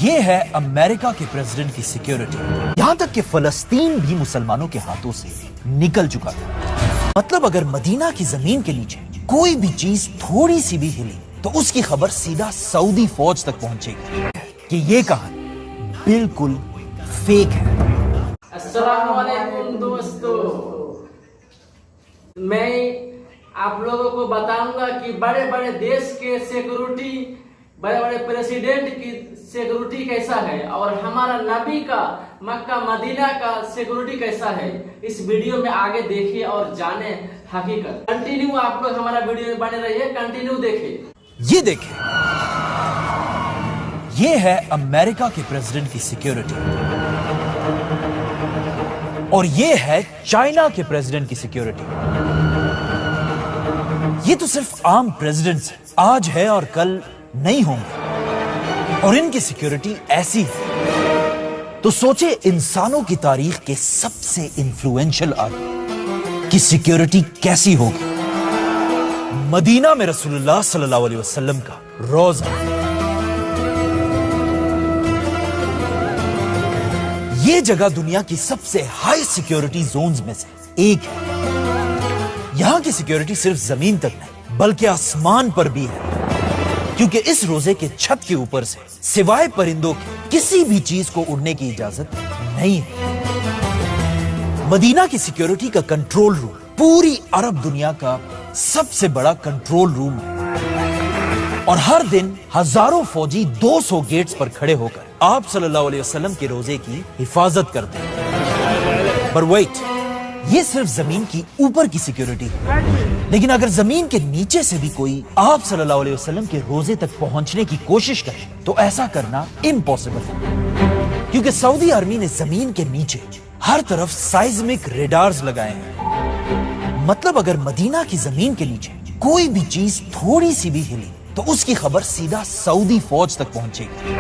یہ ہے امریکہ کے پریزیڈنٹ کی سیکیورٹی، یہاں تک کہ فلسطین بھی مسلمانوں کے ہاتھوں سے نکل چکا تھا۔ مطلب اگر مدینہ کی زمین کے نیچے کوئی بھی چیز تھوڑی سی بھی ہلی تو اس کی خبر سیدھا سعودی فوج تک پہنچے گی کہ یہ کہانی بالکل فیک ہے۔ السلام علیکم دوستو، میں آپ لوگوں کو بتاؤں گا کہ بڑے بڑے دیش کے سیکورٹی، بڑے بڑے پریزیڈنٹ کی سیکورٹی کیسا ہے اور ہمارا نبی کا مکہ مدینہ کا سیکورٹی کیسا ہے۔ اس ویڈیو میں آگے دیکھیے اور جانیں حقیقت۔ کنٹینیو آپ لوگ ہمارا ویڈیو میں بنے رہیے، کنٹینیو دیکھیں۔ یہ دیکھیں، یہ ہے امریکہ کے پریزیڈنٹ کی سیکیورٹی اور یہ ہے چائنا کے پریزیڈنٹ کی سیکیورٹی۔ یہ تو صرف عام پریزیڈنٹس ہیں، آج ہے اور کل نہیں ہوں گے، اور ان کی سیکیورٹی ایسی ہے تو سوچے انسانوں کی تاریخ کے سب سے انفلوئنشل آدمی کی سیکیورٹی کیسی ہوگی۔ مدینہ میں رسول اللہ صلی اللہ علیہ وسلم کا روزہ، یہ جگہ دنیا کی سب سے ہائی سیکیورٹی زونز میں سے ایک ہے۔ یہاں کی سیکیورٹی صرف زمین تک نہیں بلکہ آسمان پر بھی ہے، کیونکہ اس روزے کے چھت کے اوپر سے سوائے پرندوں کے کسی بھی چیز کو اڑنے کی اجازت نہیں ہے۔ مدینہ کی سیکیورٹی کا کنٹرول روم پوری عرب دنیا کا سب سے بڑا کنٹرول روم ہے، اور ہر دن ہزاروں فوجی 200 گیٹس پر کھڑے ہو کر آپ صلی اللہ علیہ وسلم کے روزے کی حفاظت کرتے ہیں۔ پر ویٹ، یہ صرف زمین کی اوپر کی سیکیورٹی ہے، لیکن اگر زمین کے نیچے سے بھی کوئی آپ صلی اللہ علیہ وسلم کے روزے تک پہنچنے کی کوشش کرے تو ایسا کرنا امپاسبل ہے، کیونکہ سعودی آرمی نے زمین کے نیچے ہر طرف سائزمک ریڈارز لگائے ہیں۔ مطلب اگر مدینہ کی زمین کے نیچے کوئی بھی چیز تھوڑی سی بھی ہلی تو اس کی خبر سیدھا سعودی فوج تک پہنچے گی،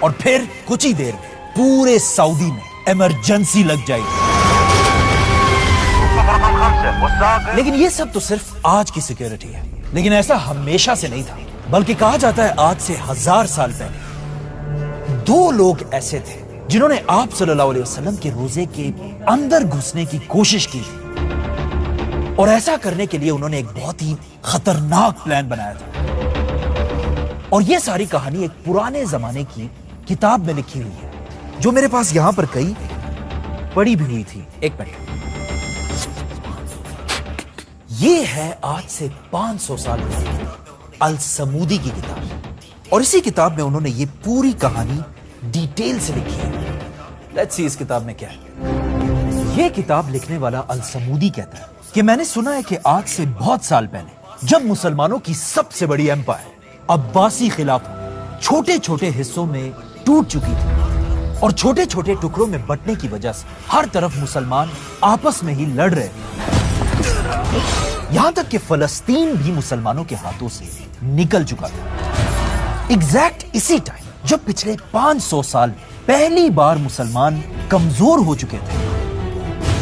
اور پھر کچھ ہی دیر میں پورے سعودی میں ایمرجنسی لگ جائے گی۔ لیکن یہ سب تو صرف آج کی سیکیورٹی ہے، لیکن ایسا ہمیشہ سے نہیں تھا، بلکہ کہا جاتا ہے آج سے 1000 سال پہلے 2 لوگ ایسے تھے جنہوں نے آپ صلی اللہ علیہ وسلم کے روزے کے اندر گھسنے کی کوشش کی تھی، اور ایسا کرنے کے لیے انہوں نے ایک بہت ہی خطرناک پلان بنایا تھا۔ اور یہ ساری کہانی ایک پرانے زمانے کی کتاب میں لکھی ہوئی ہے، جو میرے پاس یہاں پر کئی پڑھی بھی ہوئی تھی۔ ایک منٹ، یہ ہے آج سے 500 سال پہلے الصمودی کی کتاب، اور اسی کتاب میں انہوں نے یہ پوری کہانی ڈیٹیل سے لکھی ہے۔ لیٹس سی اس کتاب میں کیا ہے۔ یہ کتاب لکھنے والا الصمودی کہتا ہے کہ میں نے سنا ہے کہ آج سے بہت سال پہلے جب مسلمانوں کی سب سے بڑی ایمپائر عباسی خلافت چھوٹے چھوٹے حصوں میں ٹوٹ چکی تھی، اور چھوٹے چھوٹے ٹکڑوں میں بٹنے کی وجہ سے ہر طرف مسلمان آپس میں ہی لڑ رہے تھے، یہاں تک کہ فلسطین بھی مسلمانوں کے ہاتھوں سے نکل چکا تھا۔ ایگزیکٹ اسی ٹائم جب پچھلے 500 سال پہلی بار مسلمان کمزور ہو چکے تھے،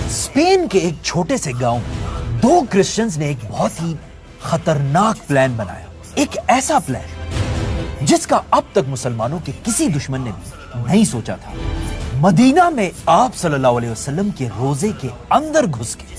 اسپین کے ایک چھوٹے سے گاؤں میں 2 کرسچنز نے ایک بہت ہی خطرناک پلان بنایا، ایک ایسا پلان جس کا اب تک مسلمانوں کے کسی دشمن نے بھی نہیں سوچا تھا۔ مدینہ میں آپ صلی اللہ علیہ وسلم کے روزے کے اندر گھس کے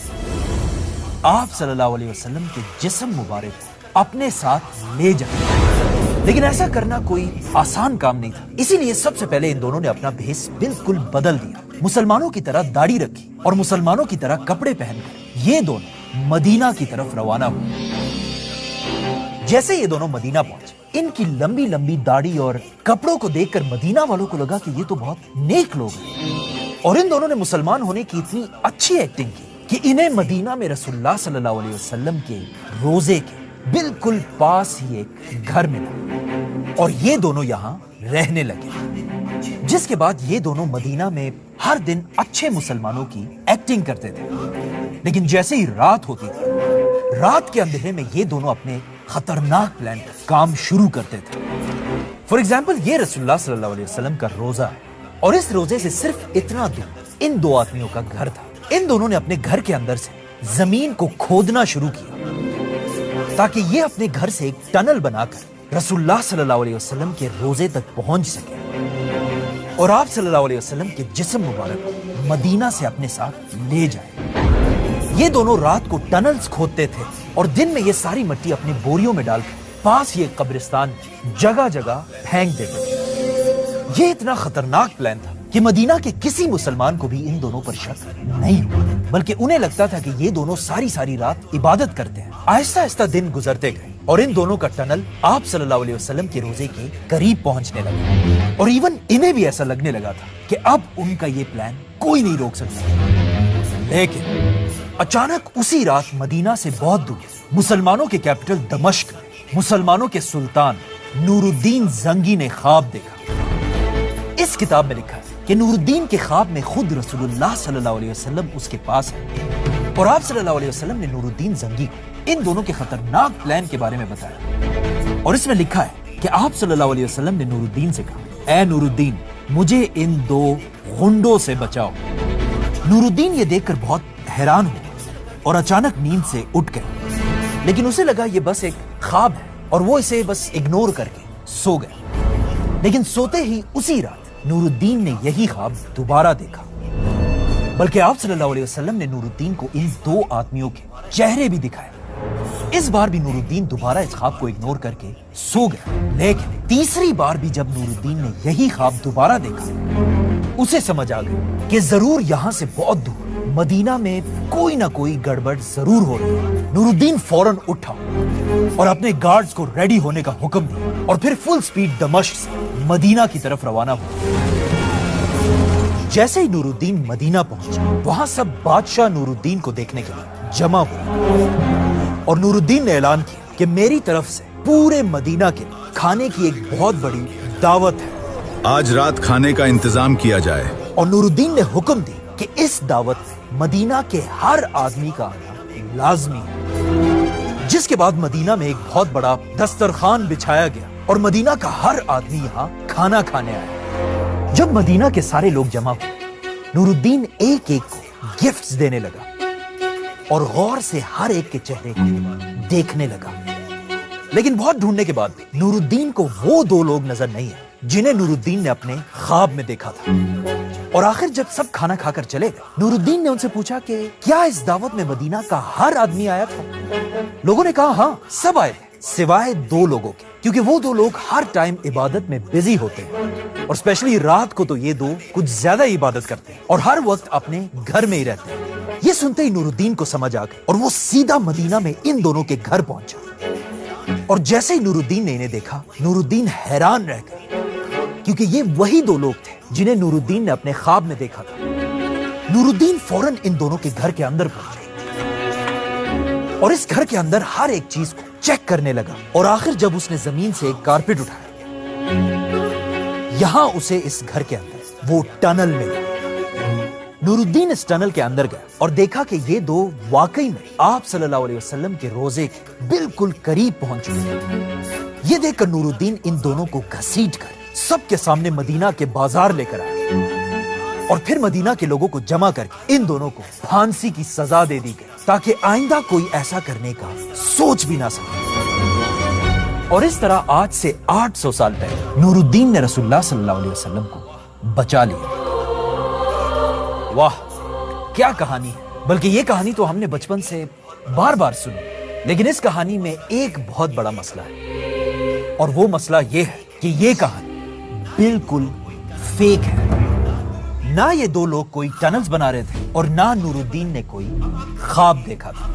آپ صلی اللہ علیہ وسلم کے جسم مبارک کو اپنے ساتھ لے جائیں، لیکن ایسا کرنا کوئی آسان کام نہیں تھا، اسی لیے سب سے پہلے ان دونوں نے اپنا بھیس بالکل بدل دیا، مسلمانوں کی طرح داڑھی رکھی اور مسلمانوں کی طرح کپڑے پہن کر یہ دونوں مدینہ کی طرف روانہ ہوئے۔ جیسے یہ دونوں مدینہ پہنچے، ان کی لمبی لمبی داڑھی اور کپڑوں کو دیکھ کر مدینہ والوں کو لگا کہ یہ تو بہت نیک لوگ ہیں، اور ان دونوں نے مسلمان ہونے کی اتنی اچھی ایکٹنگ کی کہ انہیں مدینہ میں رسول اللہ صلی اللہ علیہ وسلم کے روزے کے بالکل پاس ہی ایک گھر ملا، اور یہ دونوں یہاں رہنے لگے، جس کے بعد یہ دونوں مدینہ میں ہر دن اچھے مسلمانوں کی ایکٹنگ کرتے تھے، لیکن جیسے ہی رات ہوتی تھی، رات کے اندھیرے میں یہ دونوں اپنے خطرناک پلان پر کام شروع کرتے تھے۔ فار ایگزامپل، یہ رسول اللہ صلی اللہ علیہ وسلم کا روزہ ہے، اور اس روزے سے صرف اتنا دور ان 2 آدمیوں کا گھر تھا۔ ان دونوں نے اپنے گھر کے اندر سے زمین کو کھودنا شروع کیا تاکہ یہ اپنے گھر سے ایک ٹنل بنا کر رسول اللہ صلی اللہ علیہ وسلم کے روزے تک پہنچ سکے۔ اور آپ صلی اللہ علیہ وسلم کے جسم مبارک کو مدینہ سے اپنے ساتھ لے جائے۔ یہ دونوں رات کو ٹنلز کھودتے تھے اور دن میں یہ ساری مٹی اپنے بوریوں میں ڈال کر پاس یہ قبرستان جگہ جگہ پھینک دیتے تھے۔ یہ اتنا خطرناک پلان تھا کہ مدینہ کے کسی مسلمان کو بھی ان دونوں پر شک نہیں ہوا، بلکہ انہیں لگتا تھا کہ یہ دونوں ساری رات عبادت کرتے ہیں۔ آہستہ آہستہ دن گزرتے گئے اور ان دونوں کا ٹنل آپ صلی اللہ علیہ وسلم کے روزے کے قریب پہنچنے لگا، اور ایون انہیں بھی ایسا لگنے لگا تھا کہ اب ان کا یہ پلان کوئی نہیں روک سکتا۔ لیکن اچانک اسی رات مدینہ سے بہت دور مسلمانوں کے کیپٹل دمشق مسلمانوں کے سلطان نور الدین زنگی نے خواب دیکھا۔ اس کتاب میں لکھا ہے کہ نور الدین کے خواب میں خود رسول اللہ صلی اللہ علیہ وسلم اس کے پاس ہے، اور آپ صلی اللہ علیہ وسلم نے نور الدین زنگی کو ان دونوں کے خطرناک پلان کے بارے میں بتایا، اور اس میں لکھا ہے کہ آپ صلی اللہ علیہ وسلم نے نور الدین سے کہا، اے نور الدین مجھے ان دو غنڈوں سے بچاؤ۔ نور الدین یہ دیکھ کر بہت حیران ہوا اور اچانک نیند سے اٹھ گیا، لیکن اسے لگا یہ بس ایک خواب ہے اور وہ اسے بس اگنور کر کے سو گیا۔ لیکن سوتے ہی اسی رات نور الدین نے یہی خواب دوبارہ دیکھا، بلکہ آپ صلی اللہ علیہ وسلم نے نور الدین کو ان دو آدمیوں کے چہرے بھی دکھائے۔ اس بار بھی نور الدین دوبارہ اس خواب کو اگنور کر کے سو گیا، لیکن تیسری بار بھی جب نور الدین نے یہی خواب دوبارہ دیکھا، اسے سمجھ آ گئی کہ ضرور یہاں سے بہت دور مدینہ میں کوئی نہ کوئی گڑبڑ ضرور ہو رہی ہے۔ نور الدین فوراً اٹھا اور اپنے گارڈز کو ریڈی ہونے کا حکم دیا، اور پھر فل سپیڈ دمشق سے مدینہ کی طرف روانہ ہوا۔ جیسے ہی نور الدین مدینہ پہنچا، وہاں سب بادشاہ نور الدین کو دیکھنے کے لیے جمع ہوئے، اور نور الدین نے اعلان کیا کہ میری طرف سے پورے مدینہ کے کھانے کی ایک بہت بڑی دعوت ہے، آج رات کھانے کا انتظام کیا جائے۔ اور نور الدین نے حکم دی کہ اس دعوت میں مدینہ کے ہر آدمی کا آنا لازمی ہے، جس کے بعد مدینہ میں ایک بہت بڑا دسترخوان بچھایا گیا اور مدینہ کا ہر آدمی یہاں کھانا کھانے آیا۔ جب مدینہ کے سارے لوگ جمع ہوئے، نور الدین ایک ایک کو گفٹس دینے لگا اور غور سے ہر ایک کے چہرے کو دیکھنے لگا، لیکن بہت ڈھونڈنے کے بعد نور الدین کو وہ دو لوگ نظر نہیں آئے جنہیں نور الدین نے اپنے خواب میں دیکھا تھا۔ اور آخر جب سب کھانا کھا کر چلے گئے، نور الدین نے ان سے پوچھا کہ کیا اس دعوت میں مدینہ کا ہر آدمی آیا تھا؟ لوگوں نے کہا ہاں سب آئے تھے، سوائے دو لوگوں کے، کیونکہ وہ دو لوگ ہر ٹائم عبادت میں بزی ہوتے ہیں، اور اسپیشلی رات کو تو یہ دو کچھ زیادہ عبادت کرتے ہیں اور ہر وقت اپنے گھر میں ہی رہتے ہیں۔ یہ سنتے ہی نور الدین کو سمجھ آ گئی اور وہ سیدھا مدینہ میں ان دونوں کے گھر پہنچا، اور جیسے ہی نور الدین نے انہیں دیکھا، نور الدین حیران رہ گئے، کیونکہ یہ وہی دو لوگ تھے جنہیں نور الدین نے اپنے خواب میں دیکھا تھا۔ نور الدین فوراً ان دونوں کے گھر کے اندر پہنچے اور اس گھر کے اندر ہر ایک چیز کو چیک کرنے لگا، اور آخر جب اس نے زمین سے ایک کارپیٹ اٹھایا، یہاں اسے اس گھر کے اندر وہ ٹنل ملا۔ نور الدین اس ٹنل کے اندر گیا اور دیکھا کہ یہ دو واقعی میں آپ صلی اللہ علیہ وسلم کے روزے کے بالکل قریب پہنچ چکے۔ یہ دیکھ کر نور الدین ان دونوں کو گھسیٹ کر سب کے سامنے مدینہ کے بازار لے کر آیا، اور پھر مدینہ کے لوگوں کو جمع کر کے ان دونوں کو پھانسی کی سزا دے دی گئی، تاکہ آئندہ کوئی ایسا کرنے کا سوچ بھی نہ سکے۔ اور اس طرح آج سے 800 سال پہلے نور الدین نے رسول اللہ صلی اللہ علیہ وسلم کو بچا لیا۔ واہ کیا کہانی ہے! بلکہ یہ کہانی تو ہم نے بچپن سے بار بار سنی، لیکن اس کہانی میں ایک بہت بڑا مسئلہ ہے، اور وہ مسئلہ یہ ہے کہ یہ کہانی بالکل فیک ہے۔ نہ یہ دو لوگ کوئی ٹنلز بنا رہے تھے اور نہ نور الدین نے کوئی خواب دیکھا تھا۔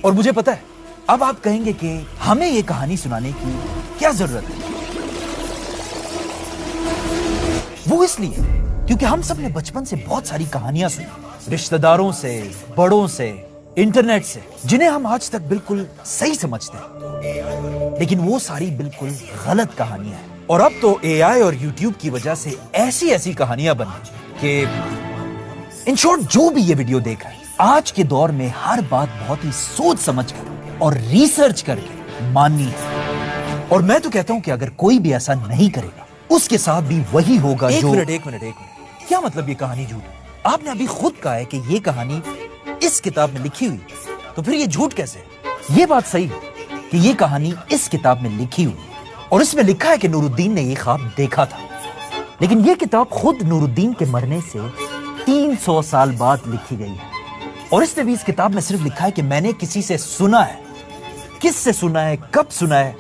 اور مجھے پتا ہے اب آپ کہیں گے کہ ہمیں یہ کہانی سنانے کی کیا ضرورت ہے؟ وہ اس لیے کیونکہ ہم سب نے بچپن سے بہت ساری کہانیاں سنی، رشتہ داروں سے، بڑوں سے، انٹرنیٹ سے، جنہیں ہم آج تک بالکل صحیح سمجھتے ہیں، لیکن وہ ساری بالکل غلط کہانیاں ہیں۔ اور اب تو اے آئی اور یوٹیوب کی وجہ سے ایسی کہانیاں بن گئی کہ ان شارٹ جو بھی یہ ویڈیو دیکھا ہے، آج کے دور میں ہر بات بہت ہی سوچ سمجھ کر اور ریسرچ کر کے ماننی ہے۔ اور میں تو کہتا ہوں کہ اگر کوئی بھی ایسا نہیں کرے گا، اس کے ساتھ بھی وہی ہوگا جو… ایک منٹ کیا مطلب یہ کہانی جھوٹ ہے؟ آپ نے ابھی خود کہا ہے کہ یہ کہانی اس کتاب میں لکھی ہوئی، تو پھر یہ جھوٹ کیسے ہے؟ یہ بات صحیح ہے کہ یہ کہانی اس کتاب میں لکھی ہوئی، اور اس میں لکھا ہے کہ نور الدین نے یہ خواب دیکھا تھا، لیکن یہ کتاب خود نور الدین کے مرنے سے 300 سال بعد لکھی گئی ہے، اور اس نے بھی اس کتاب میں صرف لکھا ہے کہ میں نے کسی سے سنا ہے۔ کس سے سنا ہے، کب سنا ہے،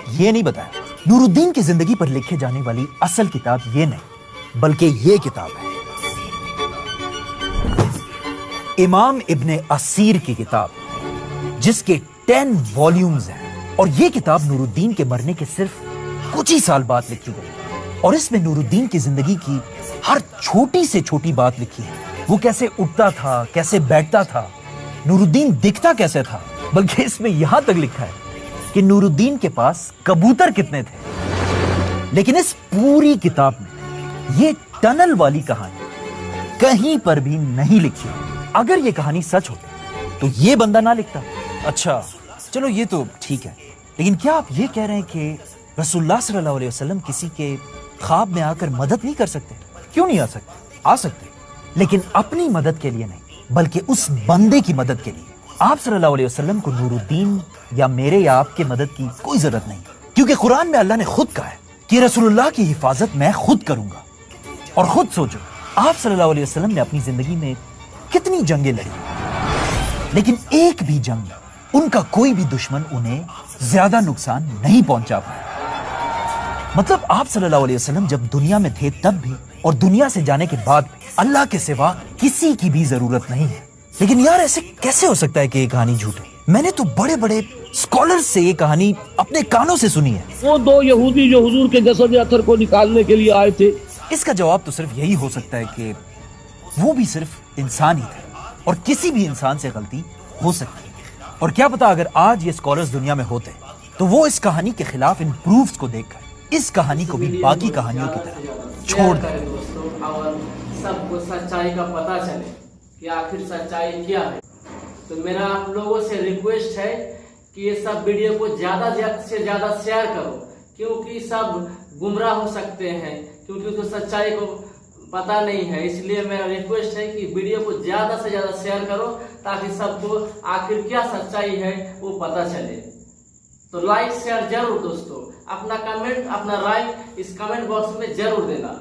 یہ نہیں بتایا۔ نور الدین کی زندگی پر لکھے جانے والی اصل کتاب یہ نہیں، بلکہ یہ کتاب ہے امام ابن اسیر کی کتاب، جس کے 10 والیومز ہیں، اور یہ کتاب نور الدین کے مرنے کے صرف کچھ ہی سال بعد لکھی گئی، اور اس میں نور الدین کی زندگی کی ہر چھوٹی سے چھوٹی بات لکھی ہے۔ وہ کیسے اٹھتا تھا، کیسے بیٹھتا تھا، نور الدین دکھتا کیسے تھا، بلکہ اس میں یہاں تک لکھا ہے کہ نور الدین کے پاس کبوتر کتنے تھے۔ لیکن اس پوری کتاب میں یہ ٹنل والی کہانی کہیں پر بھی نہیں لکھی۔ اگر یہ کہانی سچ ہوتی تو یہ بندہ نہ لکھتا۔ اچھا چلو یہ تو ٹھیک ہے، لیکن کیا آپ یہ کہہ رہے ہیں کہ رسول اللہ صلی اللہ علیہ وسلم کسی کے خواب میں آ کر مدد نہیں کر سکتے؟ کیوں نہیں آ سکتے؟ آ سکتے، لیکن اپنی مدد کے لیے نہیں، بلکہ اس بندے کی مدد کے لیے۔ آپ صلی اللہ علیہ وسلم کو نور الدین یا میرے یا آپ کے مدد کی کوئی ضرورت نہیں، کیونکہ قرآن میں اللہ نے خود کہا ہے کہ رسول اللہ کی حفاظت میں خود کروں گا۔ اور خود سوچو، آپ صلی اللہ علیہ وسلم نے اپنی زندگی میں کتنی جنگیں لڑی، لیکن ایک بھی جنگ ان کا کوئی بھی دشمن انہیں زیادہ نقصان نہیں پہنچا پایا۔ مطلب آپ صلی اللہ علیہ وسلم جب دنیا میں تھے تب بھی، اور دنیا سے جانے کے بعد بھی، اللہ کے سوا کسی کی بھی ضرورت نہیں ہے۔ لیکن یار ایسے کیسے ہو سکتا ہے کہ یہ کہانی جھوٹ ہے؟ میں نے تو بڑے بڑے اسکالر سے یہ کہانی اپنے کانوں سے سنی ہے۔ وہ 2 یہودی جو حضور کے جسد اطہر کو نکالنے کے لیے آئے تھے، اس کا جواب تو صرف یہی ہو سکتا ہے کہ وہ بھی صرف انسان ہی تھے، اور کسی بھی انسان سے غلطی ہو سکتی ہے۔ اور کیا پتا اگر آج یہ اسکالرز دنیا میں ہوتے تو وہ اس کہانی کے خلاف ان پروفز کو دیکھ کر اس کہانی کو بھی باقی کہانیوں کی طرح چھوڑ دیں۔ دوستوں، اور سب کو سچائی کا پتہ چلے کہ آخر سچائی کیا ہے۔ تو میرا آپ لوگوں سے ریکویسٹ ہے کہ یہ سب ویڈیو کو زیادہ سے زیادہ شیئر کرو، کیونکہ سب گمراہ ہو سکتے ہیں، کیونکہ اس کو سچائی کو پتہ نہیں ہے۔ اس لیے میرا ریکویسٹ ہے کہ ویڈیو کو زیادہ سے زیادہ شیئر کرو، تاکہ سب کو آخر کیا سچائی ہے وہ پتہ چلے۔ تو لائک شیئر ضرور دوستوں، اپنا کمنٹ، اپنا رائے اس کمنٹ باکس میں ضرور دینا۔